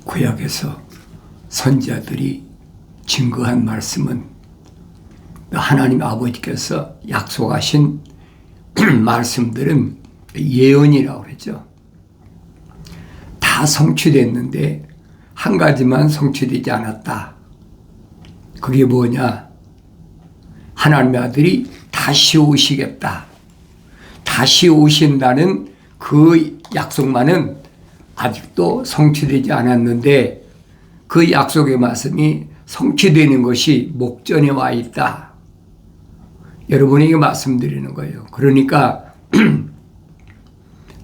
구약에서 선지자들이 증거한 말씀은 하나님 아버지께서 약속하신 말씀들은 예언이라고 그러죠. 다 성취됐는데 한 가지만 성취되지 않았다. 그게 뭐냐? 하나님의 아들이 다시 오시겠다. 다시 오신다는 그 약속만은 아직도 성취되지 않았는데 그 약속의 말씀이 성취되는 것이 목전에 와 있다. 여러분에게 말씀드리는 거예요. 그러니까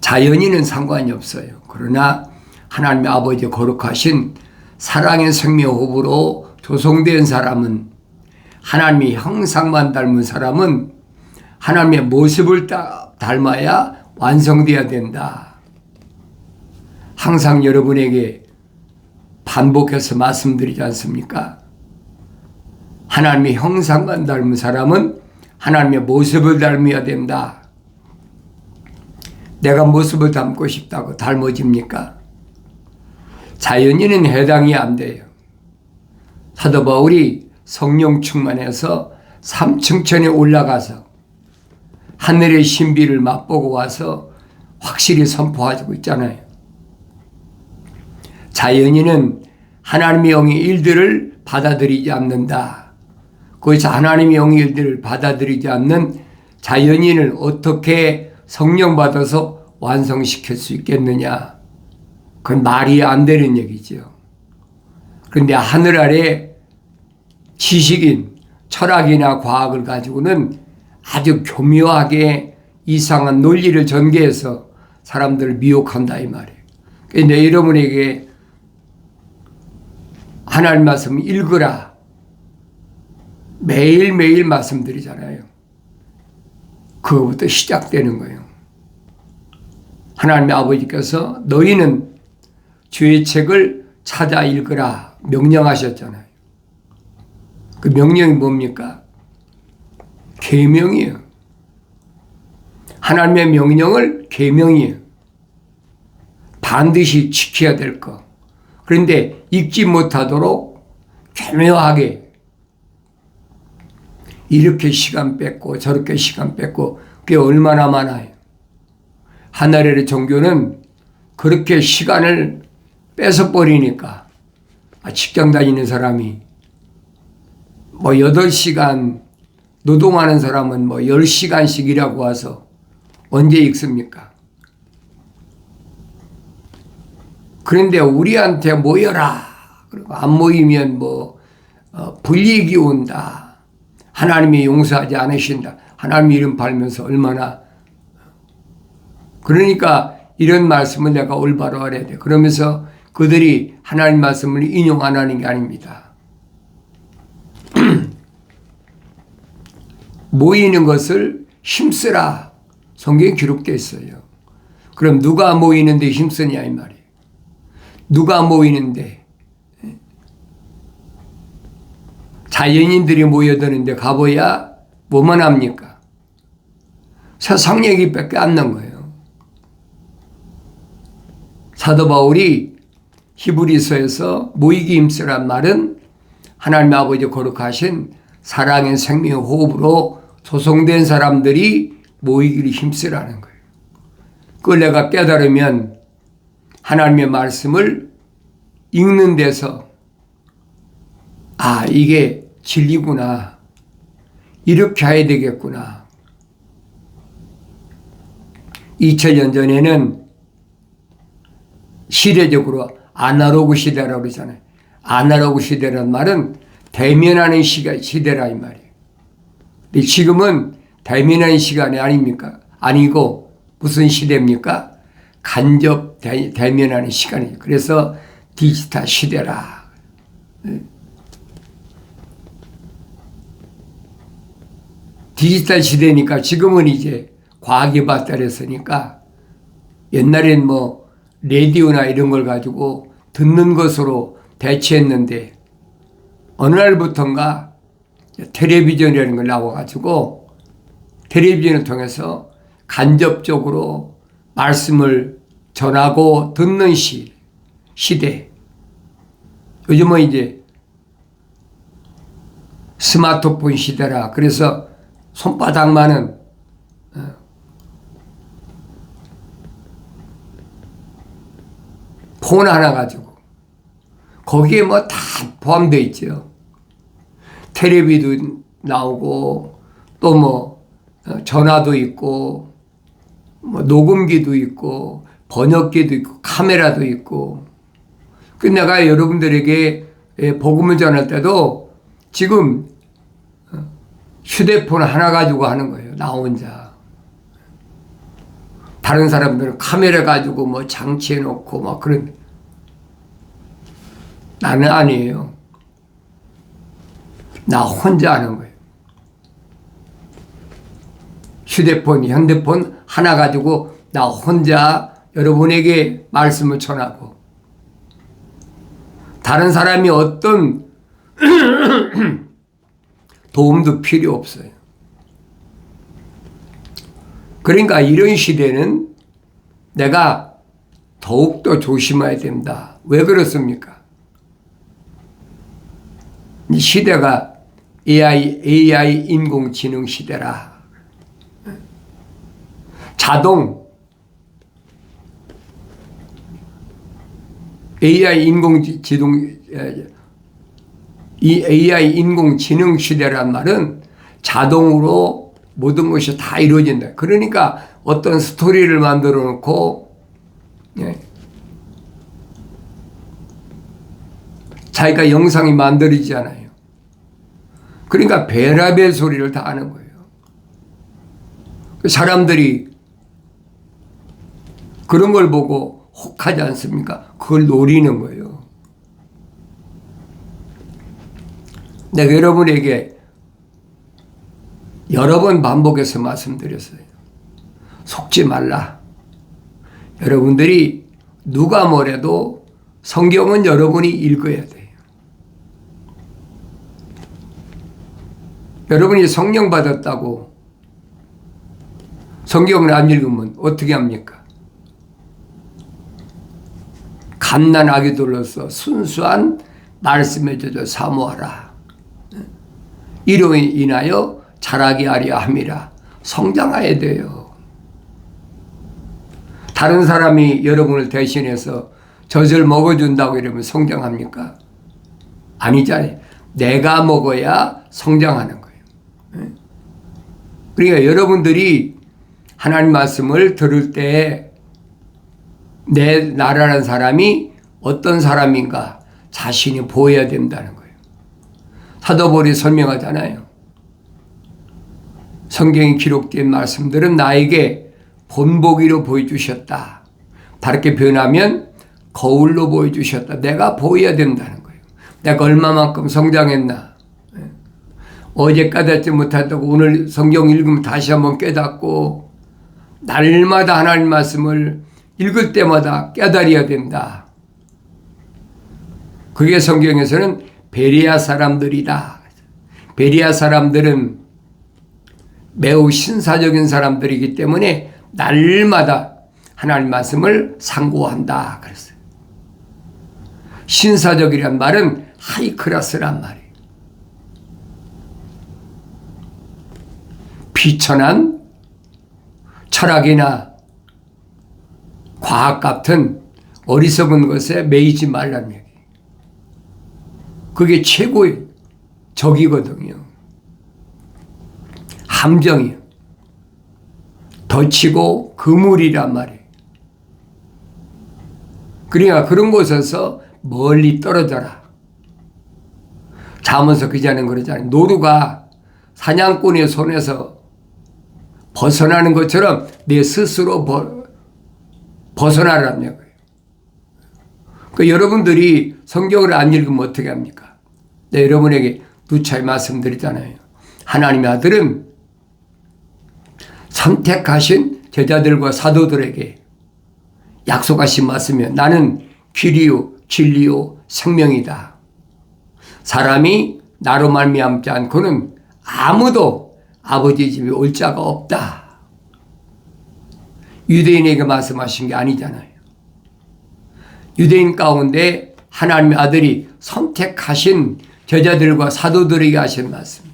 자연인은 상관이 없어요. 그러나 하나님의 아버지 거룩하신 사랑의 생명호흡으로 조성된 사람은, 하나님의 형상만 닮은 사람은 하나님의 모습을 닮아야 완성되어야 된다. 항상 여러분에게 반복해서 말씀드리지 않습니까? 하나님의 형상만 닮은 사람은 하나님의 모습을 닮아야 된다. 내가 모습을 닮고 싶다고 닮아집니까? 자연인은 해당이 안 돼요. 사도 바울이 성령 충만해서 삼층천에 올라가서 하늘의 신비를 맛보고 와서 확실히 선포하고 있잖아요. 자연인은 하나님의 영의 일들을 받아들이지 않는다. 거기서 하나님의 영의 일들을 받아들이지 않는 자연인을 어떻게 성령 받아서 완성시킬 수 있겠느냐? 그건 말이 안 되는 얘기죠. 그런데 하늘 아래 지식인, 철학이나 과학을 가지고는 아주 교묘하게 이상한 논리를 전개해서 사람들을 미혹한다 이 말이에요. 그런데 여러분에게 하나님 말씀 읽으라. 매일매일 말씀드리잖아요. 그거부터 시작되는 거예요. 하나님의 아버지께서 너희는 주의 책을 찾아 읽으라 명령하셨잖아요. 그 명령이 뭡니까? 계명이에요. 하나님의 명령을 계명이에요. 반드시 지켜야 될 것. 그런데 읽지 못하도록 교묘하게 이렇게 시간 뺏고 저렇게 시간 뺏고 그게 얼마나 많아요. 하나님의 종교는 그렇게 시간을 뺏어버리니까 직장 다니는 사람이 8시간 노동하는 사람은 10시간씩 일하고 와서 언제 읽습니까? 그런데 우리한테 모여라. 그리고 안 모이면 불이익이 온다. 하나님이 용서하지 않으신다. 하나님 이름 팔면서 얼마나. 그러니까 이런 말씀을 내가 올바로 알아야 돼. 그러면서 그들이 하나님 말씀을 인용 안 하는 게 아닙니다. 모이는 것을 힘쓰라. 성경에 기록되어 있어요. 그럼 누가 모이는데 힘쓰냐 이 말이에요. 누가 모이는데 자연인들이 모여드는데 가봐야 뭐만 합니까? 세상 얘기밖에 안 난 거예요. 사도 바울이 히브리서에서 모이기 힘쓰란 말은 하나님 아버지 거룩하신 사랑의 생명의 호흡으로 조성된 사람들이 모이기를 힘쓰라는 거예요. 그걸 내가 깨달으면 하나님의 말씀을 읽는 데서 이게 진리구나. 이렇게 해야 되겠구나. 2000년 전에는 시대적으로 아날로그 시대라고 그러잖아요. 아날로그 시대란 말은 대면하는 시대라 이 말이에요. 근데 지금은 대면하는 시간이 아닙니까? 아니고 무슨 시대입니까? 간접 대면하는 시간이에요. 그래서 디지털 시대라. 디지털 시대니까 지금은 이제 과학이 발달했으니까 옛날엔 라디오나 이런 걸 가지고 듣는 것으로 대체했는데 어느 날부턴가 텔레비전이라는 걸 나와가지고 텔레비전을 통해서 간접적으로 말씀을 전하고 듣는 시대. 요즘은 이제 스마트폰 시대라 그래서 손바닥만은 폰 하나 가지고 거기에 뭐 다 포함되어 있죠. 텔레비도 나오고 또 뭐 전화도 있고 뭐 녹음기도 있고 번역기도 있고 카메라도 있고. 그 내가 여러분들에게 복음을 전할 때도 지금 휴대폰 하나 가지고 하는 거예요. 나 혼자. 다른 사람들은 카메라 가지고 뭐 장치해 놓고 막 그런. 나는 아니에요. 나 혼자 하는 거예요. 핸드폰 하나 가지고 나 혼자 여러분에게 말씀을 전하고 다른 사람이 어떤 도움도 필요 없어요. 그러니까 이런 시대는 내가 더욱더 조심해야 된다. 왜 그렇습니까? 이 시대가 AI 인공지능 시대라. AI 인공지능 시대란 말은 자동으로 모든 것이 다 이루어진다. 그러니까 어떤 스토리를 만들어 놓고 자기가 영상이 만들어지잖아요. 그러니까 별의별 소리를 다 하는 거예요. 사람들이 그런 걸 보고 혹하지 않습니까? 그걸 노리는 거예요. 내가 여러분에게 여러 번 반복해서 말씀드렸어요. 속지 말라. 여러분들이 누가 뭐래도 성경은 여러분이 읽어야 돼요. 여러분이 성령 받았다고 성경을 안 읽으면 어떻게 합니까? 갓난아기들로서 순수한 말씀에 젖어 사모하라. 이로 인하여 자라게 하려 함이라. 성장해야 돼요. 다른 사람이 여러분을 대신해서 젖을 먹어준다고 이러면 성장합니까? 아니잖아요. 내가 먹어야 성장하는 거예요. 그러니까 여러분들이 하나님 말씀을 들을 때 나라는 사람이 어떤 사람인가 자신이 보여야 된다는 거예요. 사도 바울이 설명하잖아요. 성경에 기록된 말씀들은 나에게 본보기로 보여주셨다. 다르게 표현하면 거울로 보여주셨다. 내가 보여야 된다는 거예요. 내가 얼마만큼 성장했나. 어제 깨닫지 못했다고 오늘 성경 읽으면 다시 한번 깨닫고 날마다 하나님 말씀을 읽을 때마다 깨달아야 된다. 그게 성경에서는 베레아 사람들이다. 베레아 사람들은 매우 신사적인 사람들이기 때문에 날마다 하나님 말씀을 상고한다. 그랬어요. 신사적이란 말은 하이클래스란 말이에요. 비천한 철학이나 과학 같은 어리석은 것에 매이지 말라는 얘기. 그게 최고의 적이거든요. 함정이요. 덫이고 그물이란 말이에요. 그러니까 그런 곳에서 멀리 떨어져라. 잠언서 기자는 그러잖아요. 노루가 사냥꾼의 손에서 벗어나는 것처럼 내 스스로 벗어나라는 거예요. 그 여러분들이 성경을 안 읽으면 어떻게 합니까? 네, 여러분에게 누차례 말씀드리잖아요. 하나님의 아들은 선택하신 제자들과 사도들에게 약속하신 말씀이요. 나는 길이요 진리요 생명이다. 사람이 나로 말미암지 않고는 아무도 아버지 집에 올 자가 없다. 유대인에게 말씀하신 게 아니잖아요. 유대인 가운데 하나님의 아들이 선택하신 제자들과 사도들에게 하신 말씀.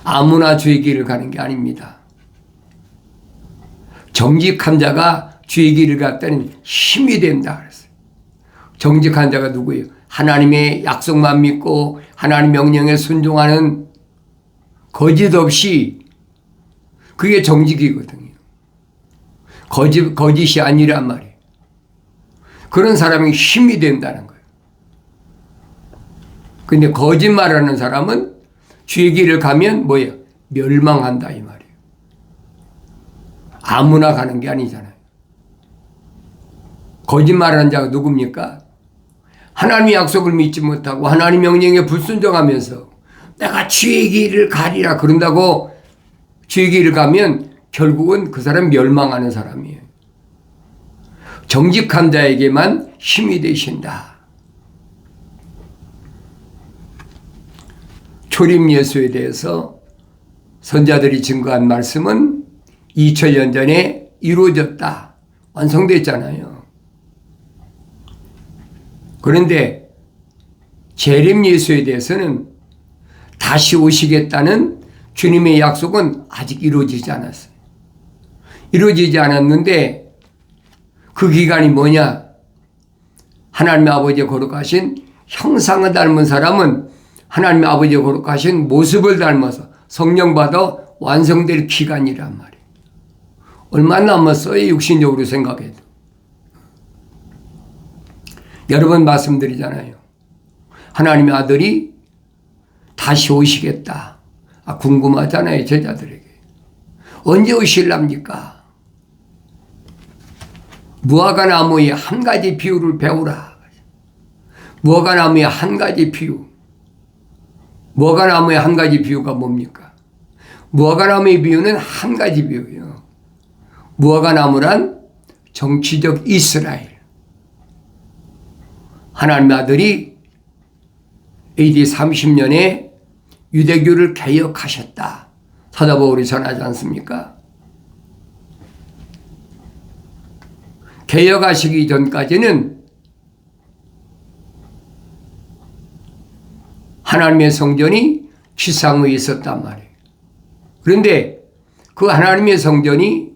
아무나 주의 길을 가는 게 아닙니다. 정직한 자가 주의 길을 갔다는 힘이 된다 그랬어요. 정직한 자가 누구예요? 하나님의 약속만 믿고 하나님 명령에 순종하는 거짓 없이, 그게 정직이거든요. 거짓이 아니란 말이에요. 그런 사람이 힘이 된다는 거예요. 근데 거짓말하는 사람은 주의 길을 가면 뭐예요? 멸망한다 이 말이에요. 아무나 가는 게 아니잖아요. 거짓말하는 자가 누굽니까? 하나님의 약속을 믿지 못하고 하나님 명령에 불순종하면서 내가 주의 길을 가리라 그런다고 주의 길을 가면 결국은 그 사람 멸망하는 사람이에요. 정직한 자에게만 힘이 되신다. 초림 예수에 대해서 선자들이 증거한 말씀은 2000년 전에 이루어졌다. 완성됐잖아요. 그런데 재림 예수에 대해서는 다시 오시겠다는 주님의 약속은 아직 이루어지지 않았어요. 이루어지지 않았는데 그 기간이 뭐냐? 하나님의 아버지의 거룩하신 형상을 닮은 사람은 하나님의 아버지의 거룩하신 모습을 닮아서 성령 받아 완성될 기간이란 말이에요. 얼마 남았어요? 육신적으로 생각해도. 여러 번 말씀드리잖아요. 하나님의 아들이 다시 오시겠다. 궁금하잖아요, 제자들에게. 언제 오실랍니까? 무화과 나무의 한 가지 비유를 배우라. 무화과 나무의 한 가지 비유. 무화과 나무의 한 가지 비유가 뭡니까? 무화과 나무의 비유는 한 가지 비유예요. 무화과 나무란 정치적 이스라엘. 하나님의 아들이 AD 30년에 유대교를 개혁하셨다. 사도 바울이 전하지 않습니까? 개혁하시기 전까지는 하나님의 성전이 지상에 있었단 말이에요. 그런데 그 하나님의 성전이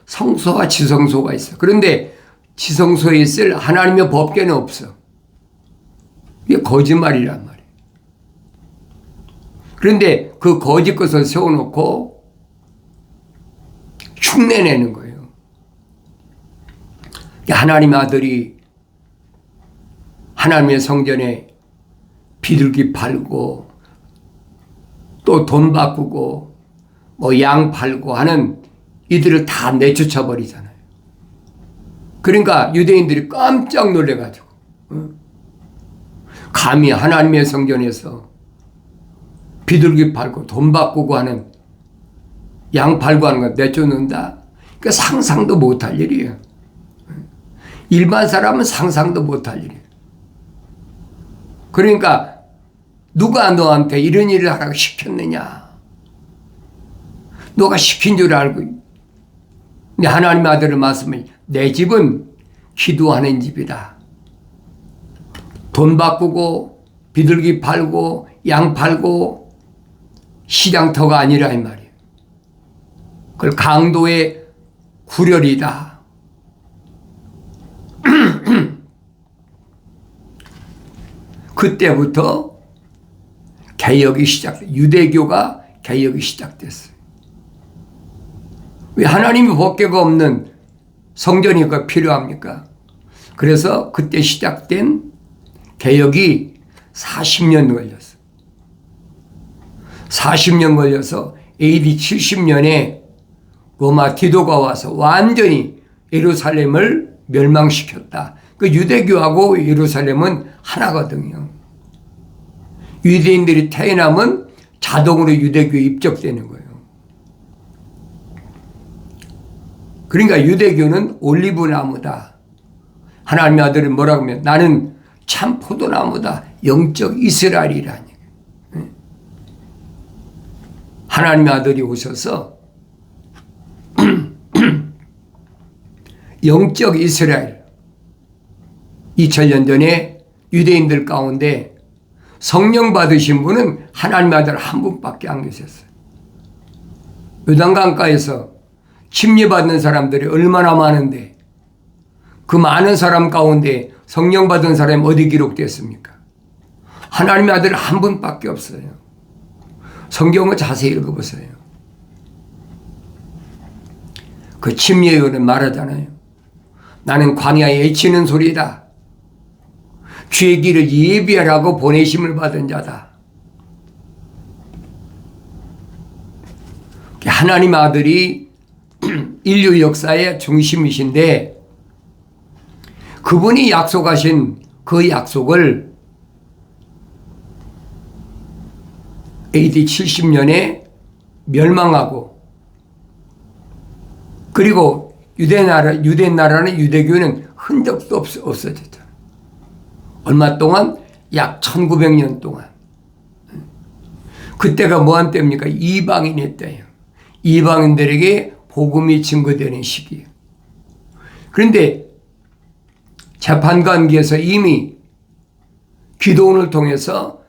성소와 지성소가 있어. 그런데 지성소에 있을 하나님의 법궤는 없어. 이게 거짓말이란 말이에요. 그런데 그 거짓 것을 세워놓고 흉내내는 거예요. 하나님의 아들이 하나님의 성전에 비둘기 팔고 또 돈 바꾸고 뭐 양 팔고 하는 이들을 다 내쫓아 버리잖아요. 그러니까 유대인들이 깜짝 놀래가지고 감히 하나님의 성전에서 비둘기 팔고 돈 바꾸고 하는 양 팔고 하는 거 내쫓는다? 그러니까 상상도 못할 일이에요. 일반 사람은 상상도 못할 일이에요. 그러니까 누가 너한테 이런 일을 하라고 시켰느냐? 너가 시킨 줄 알고. 근데 하나님의 아들의 말씀은 내 집은 기도하는 집이다. 돈 바꾸고 비둘기 팔고 양 팔고 시장터가 아니라 이 말이에요. 그걸 강도의 구렬이다. 그때부터 개혁이 시작됐어요. 유대교가 개혁이 시작됐어요. 왜 하나님의 법궤가 없는 성전이 필요합니까? 그래서 그때 시작된 개혁이 40년 걸렸어요. 40년 걸려서 AD 70년에 로마 디도가 와서 완전히 예루살렘을 멸망시켰다. 그 유대교하고 예루살렘은 하나거든요. 유대인들이 태어나면 자동으로 유대교에 입적되는 거예요. 그러니까 유대교는 올리브나무다. 하나님의 아들은 뭐라고 하면 나는 참 포도나무다. 영적 이스라엘이라니. 하나님의 아들이 오셔서 영적 이스라엘, 2000년 전에 유대인들 가운데 성령 받으신 분은 하나님의 아들 한 분밖에 안 계셨어요. 요단강가에서 침례받는 사람들이 얼마나 많은데 그 많은 사람 가운데 성령 받은 사람이 어디 기록됐습니까? 하나님의 아들 한 분밖에 없어요. 성경을 자세히 읽어보세요. 그 침례요는 말하잖아요. 나는 광야에 외치는 소리다. 주의 길을 예비하라고 보내심을 받은 자다. 하나님 아들이 인류 역사의 중심이신데 그분이 약속하신 그 약속을 AD 70년에 멸망하고 그리고 유대나라는 유대교는 흔적도 없어졌잖아요. 얼마 동안? 약 1900년 동안. 그때가 뭐한 때입니까? 이방인의 때예요. 이방인들에게 복음이 증거되는 시기예요. 그런데 재판관계에서 이미 기도원을 통해서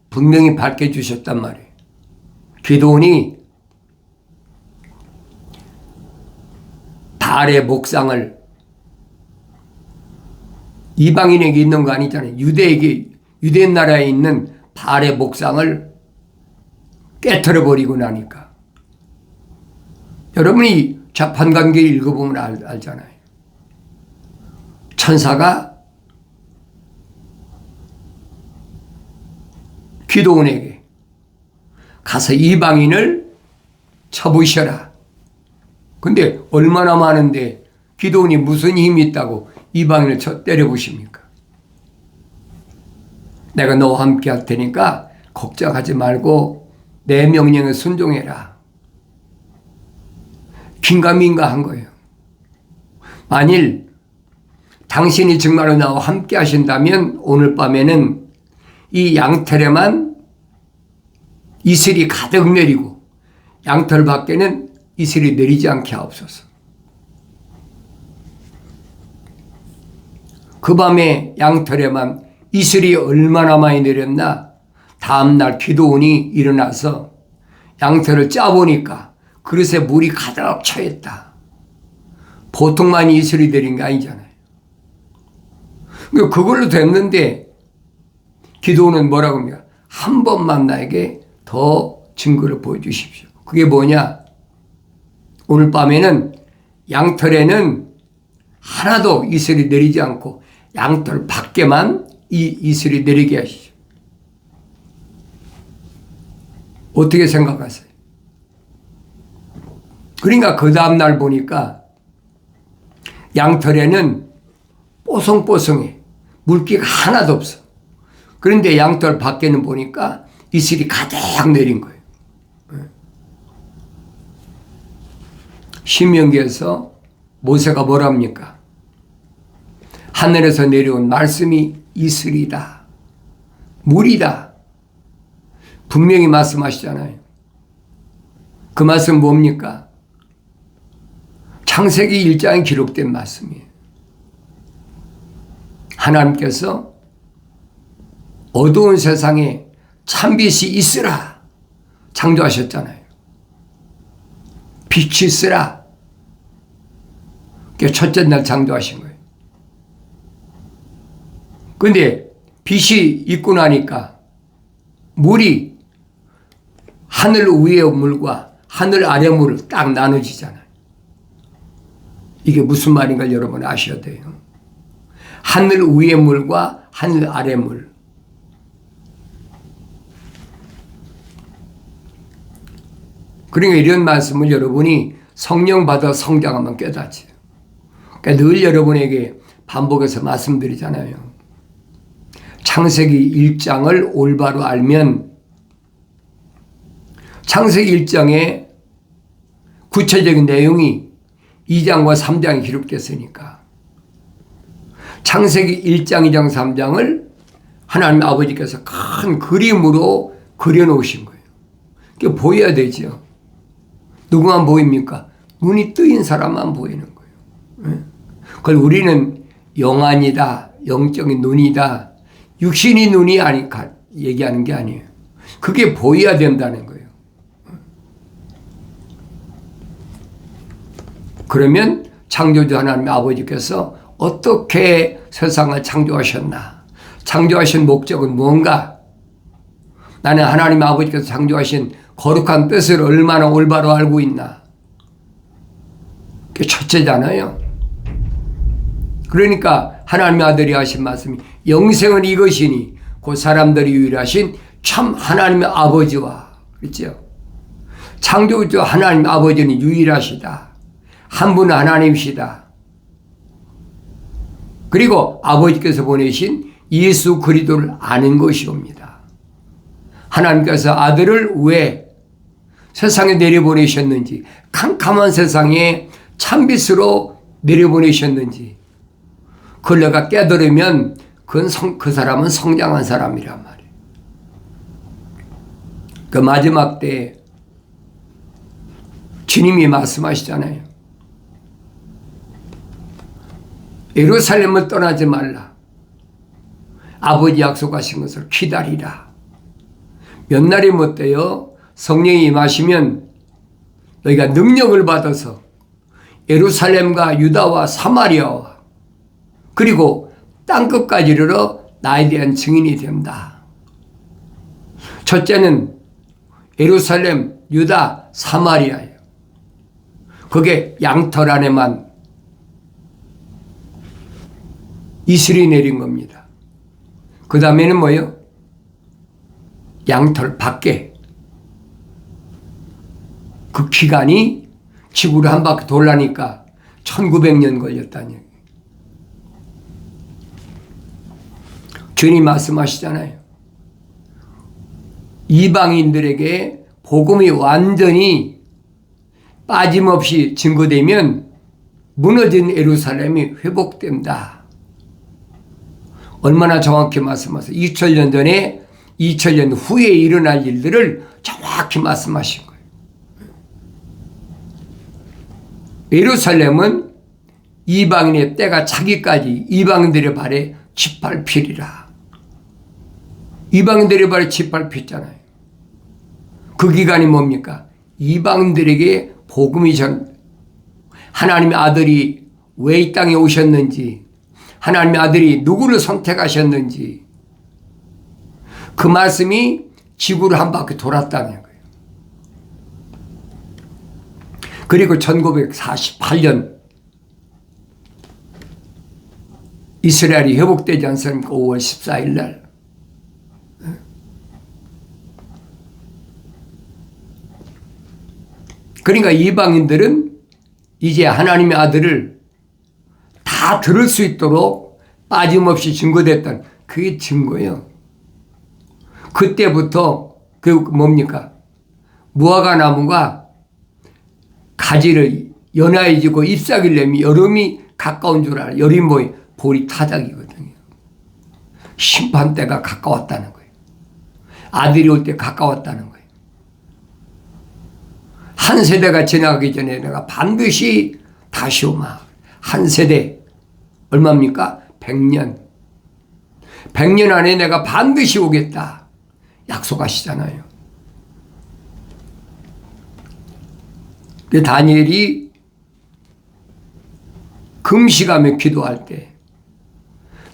분명히 밝혀주셨단 말이에요. 기도원이 발의 목상을 이방인에게 있는 거 아니잖아요. 유대 나라에 있는 발의 목상을 깨트려 버리고 나니까. 여러분이 재판관계 읽어보면 알잖아요. 천사가 기도원에게 가서 이방인을 쳐부셔라. 근데 얼마나 많은데 기도원이 무슨 힘이 있다고 이방인을 때려부십니까? 내가 너와 함께 할 테니까 걱정하지 말고 내 명령에 순종해라. 긴가민가 한 거예요. 만일 당신이 정말로 나와 함께 하신다면 오늘 밤에는 이 양털에만 이슬이 가득 내리고 양털 밖에는 이슬이 내리지 않게 하옵소서. 그 밤에 양털에만 이슬이 얼마나 많이 내렸나. 다음날 기도원이 일어나서 양털을 짜보니까 그릇에 물이 가득 차있다. 보통 많이 이슬이 내린 게 아니잖아요. 그걸로 됐는데 기도원은 뭐라고 합니까? 한 번만 나에게 더 증거를 보여주십시오. 그게 뭐냐? 오늘 밤에는 양털에는 하나도 이슬이 내리지 않고 양털 밖에만 이 이슬이 내리게 하시죠. 어떻게 생각하세요? 그러니까 그 다음날 보니까 양털에는 뽀송뽀송해. 물기가 하나도 없어. 그런데 양털 밖에는 보니까 이슬이 가득 내린 거예요. 신명기에서 모세가 뭐랍니까? 하늘에서 내려온 말씀이 이슬이다. 물이다. 분명히 말씀하시잖아요. 그 말씀 뭡니까? 창세기 1장에 기록된 말씀이에요. 하나님께서 어두운 세상에 참빛이 있으라 창조하셨잖아요. 빛이 있으라. 그게 첫째 날 창조하신 거예요. 그런데 빛이 있고 나니까 물이 하늘 위의 물과 하늘 아래 물을 딱 나눠지잖아요. 이게 무슨 말인가 여러분 아셔야 돼요. 하늘 위의 물과 하늘 아래 물. 그러니까 이런 말씀을 여러분이 성령 받아 성장하면 깨닫지. 그러니까 늘 여러분에게 반복해서 말씀드리잖아요. 창세기 1장을 올바로 알면 창세기 1장에 구체적인 내용이 2장과 3장에 기록됐으니까 창세기 1장, 2장, 3장을 하나님 아버지께서 큰 그림으로 그려놓으신 거예요. 그게 보여야 되죠. 누구만 보입니까? 눈이 뜨인 사람만 보이는 거예요. 그걸 우리는 영안이다, 영적인 눈이다, 육신이 눈이 아니까 얘기하는 게 아니에요. 그게 보여야 된다는 거예요. 그러면 창조주 하나님 아버지께서 어떻게 세상을 창조하셨나? 창조하신 목적은 무언가? 나는 하나님 아버지께서 창조하신 거룩한 뜻을 얼마나 올바로 알고 있나? 그게 첫째잖아요. 그러니까 하나님의 아들이 하신 말씀이 영생은 이것이니 그 사람들이 유일하신 참 하나님의 아버지와, 그렇죠? 창조주 하나님 아버지는 유일하시다. 한 분 하나님이시다. 그리고 아버지께서 보내신 예수 그리스도를 아는 것이옵니다. 하나님께서 아들을 왜 세상에 내려보내셨는지, 캄캄한 세상에 찬빛으로 내려보내셨는지 그걸 내가 깨달으면 그 사람은 성장한 사람이란 말이에요. 그 마지막 때 주님이 말씀하시잖아요. 예루살렘을 떠나지 말라. 아버지 약속하신 것을 기다리라. 몇 날이 못 돼요. 성령이 임하시면 너희가 능력을 받아서 예루살렘과 유다와 사마리아와 그리고 땅끝까지 이르러 나에 대한 증인이 된다. 첫째는 예루살렘, 유다, 사마리아예요. 그게 양털 안에만 이슬이 내린 겁니다. 그 다음에는 뭐예요? 양털 밖에. 그 기간이 지구를 한 바퀴 돌라니까 1900년 걸렸다는 얘기예요. 주님 말씀하시잖아요. 이방인들에게 복음이 완전히 빠짐없이 증거되면 무너진 예루살렘이 회복된다. 얼마나 정확히 말씀하세요. 2000년 전에 2000년 후에 일어날 일들을 정확히 말씀하신 거예요. 예루살렘은 이방인의 때가 차기까지 이방인들의 발에 짓밟히리라. 이방인들의 발에 짓밟혔잖아요. 그 기간이 뭡니까? 이방인들에게 복음이 하나님의 아들이 왜 이 땅에 오셨는지, 하나님의 아들이 누구를 선택하셨는지 그 말씀이 지구를 한 바퀴 돌았다는 거예요. 그리고 1948년 이스라엘이 회복되지 않습니까? 5월 14일 날. 그러니까 이방인들은 이제 하나님의 아들을 다 들을 수 있도록 빠짐없이 증거됐다는 그게 증거예요. 그때부터 그 뭡니까? 무화과 나무가 가지를 연하해지고 잎사귀를 내면 여름이 가까운 줄 알아요. 여름이 뭐예요? 보리 타작이거든요. 심판 때가 가까웠다는 거예요. 아들이 올 때 가까웠다는 거예요. 한 세대가 지나가기 전에 내가 반드시 다시 오마. 한 세대 얼마입니까? 100년. 100년 안에 내가 반드시 오겠다. 약속하시잖아요. 다니엘이 금식하며 기도할 때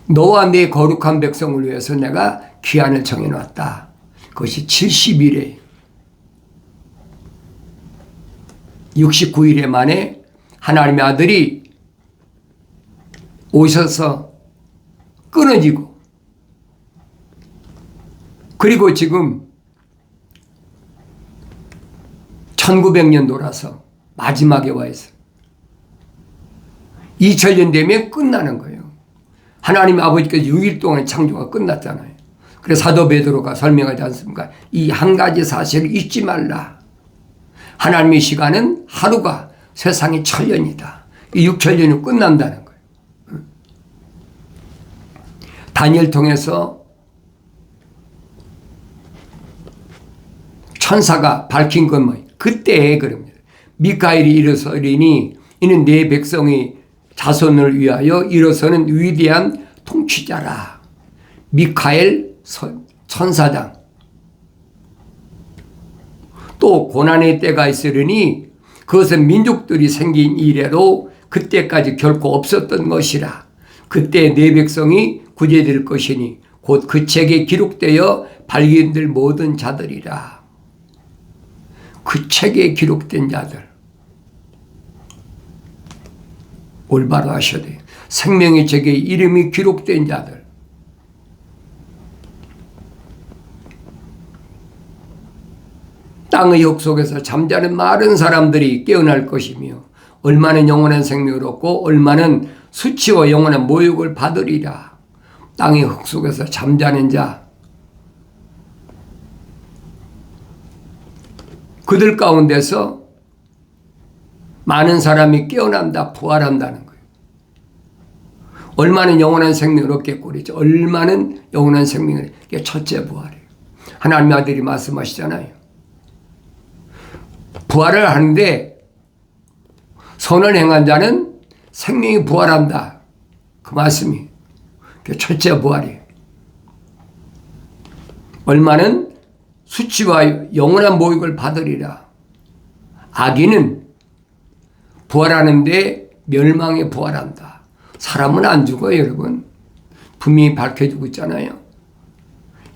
너와 내 거룩한 백성을 위해서 내가 기한을 정해놨다. 그것이 70일에 69일에 만에 하나님의 아들이 오셔서 끊어지고 그리고 지금 1900년 돌아서 마지막에 와 있어요. 2000년 되면 끝나는 거예요. 하나님 아버지께서 6일 동안 창조가 끝났잖아요. 그래서 사도 베드로가 설명하지 않습니까? 이 한 가지 사실을 잊지 말라. 하나님의 시간은 하루가 세상이 1000년이다. 이 6000년이 끝난다는 거예요. 다니엘 통해서 천사가 밝힌 건 뭐예요? 그때에 그럽니다. 미카엘이 일어서리니 이는 내 백성이 자손을 위하여 일어서는 위대한 통치자라. 미카엘 천사장. 또 고난의 때가 있으려니 그것은 민족들이 생긴 이래로 그때까지 결코 없었던 것이라. 그때 내 백성이 구제될 것이니 곧 그 책에 기록되어 발견될 모든 자들이라. 그 책에 기록된 자들. 올바로 하셔야 돼요. 생명의 책에 이름이 기록된 자들. 땅의 역 속에서 잠자는 많은 사람들이 깨어날 것이며 얼마는 영원한 생명을 얻고 얼마는 수치와 영원한 모욕을 받으리라. 땅의 흙 속에서 잠자는 자, 그들 가운데서 많은 사람이 깨어난다, 부활한다는 거예요. 얼마는 영원한 생명을 얻겠고 그랬죠. 얼마는 영원한 생명을, 이게 첫째 부활이에요. 하나님의 아들이 말씀하시잖아요. 부활을 하는데 선을 행한 자는 생명이 부활한다. 그 말씀이 첫째 부활이에요. 얼마는 수치와 영원한 모욕을 받으리라. 악인은 부활하는데 멸망에 부활한다. 사람은 안 죽어요, 여러분. 분명히 밝혀지고 있잖아요.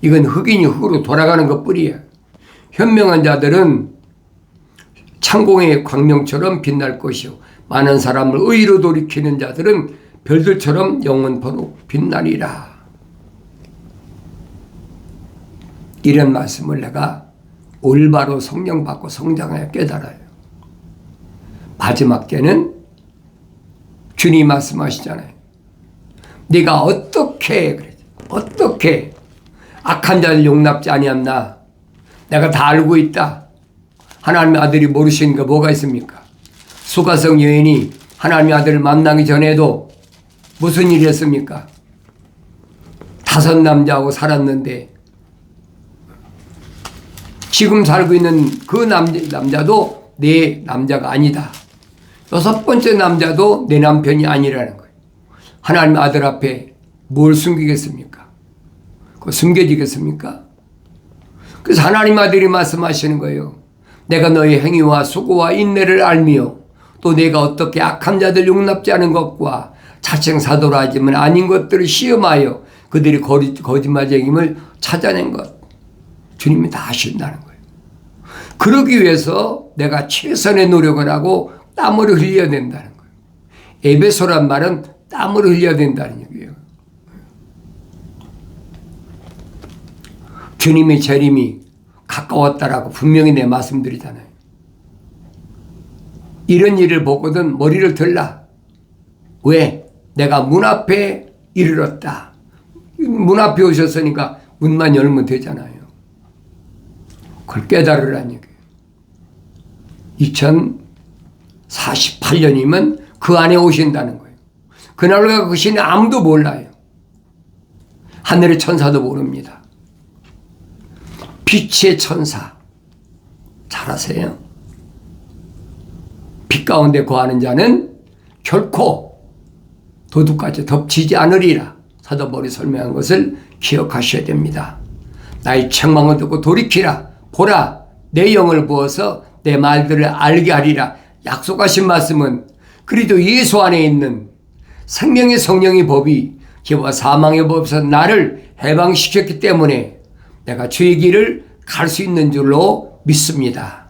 이건 흑인이 흑으로 돌아가는 것뿐이에요. 현명한 자들은 창공의 광명처럼 빛날 것이요 많은 사람을 의로 돌이키는 자들은 별들처럼 영원토록 빛나리라. 이런 말씀을 내가 올바로 성령 받고 성장하여 깨달아요. 마지막 때는 주님이 말씀하시잖아요. 네가 어떻게 악한 자를 용납지 아니함나. 내가 다 알고 있다. 하나님의 아들이 모르시는 게 뭐가 있습니까? 수가성 여인이 하나님의 아들을 만나기 전에도 무슨 일이 했습니까? 5 남자하고 살았는데 지금 살고 있는 그 남자도 내 남자가 아니다. 6번째 남자도 내 남편이 아니라는 거예요. 하나님의 아들 앞에 뭘 숨기겠습니까? 그거 숨겨지겠습니까? 그래서 하나님 아들이 말씀하시는 거예요. 내가 너의 행위와 수고와 인내를 알며 또 내가 어떻게 악한 자들 용납지 않은 것과 자칭 사도라 하지만 아닌 것들을 시험하여 그들이 거짓말쟁임을 찾아낸 것. 주님이 다 하신다는 거예요. 그러기 위해서 내가 최선의 노력을 하고 땀을 흘려야 된다는 거예요. 에베소란 말은 땀을 흘려야 된다는 얘기예요. 주님의 재림이 가까웠다라고 분명히 내 말씀드리잖아요. 이런 일을 보거든 머리를 들라. 왜? 내가 문 앞에 이르렀다. 문 앞에 오셨으니까 문만 열면 되잖아요. 그걸 깨달으라는 얘기예요. 2048년이면 그 안에 오신다는 거예요. 그날과 그 신이 아무도 몰라요. 하늘의 천사도 모릅니다. 빛의 천사 잘 아세요? 빛 가운데 거하는 자는 결코 도둑같이 덮치지 않으리라. 사도 바울이 설명한 것을 기억하셔야 됩니다. 나의 책망을 듣고 돌이키라. 보라, 내 영을 부어서 내 말들을 알게 하리라. 약속하신 말씀은 그리도 예수 안에 있는 생명의 성령의 법이 죄와 사망의 법에서 나를 해방시켰기 때문에 내가 주의 길을 갈 수 있는 줄로 믿습니다.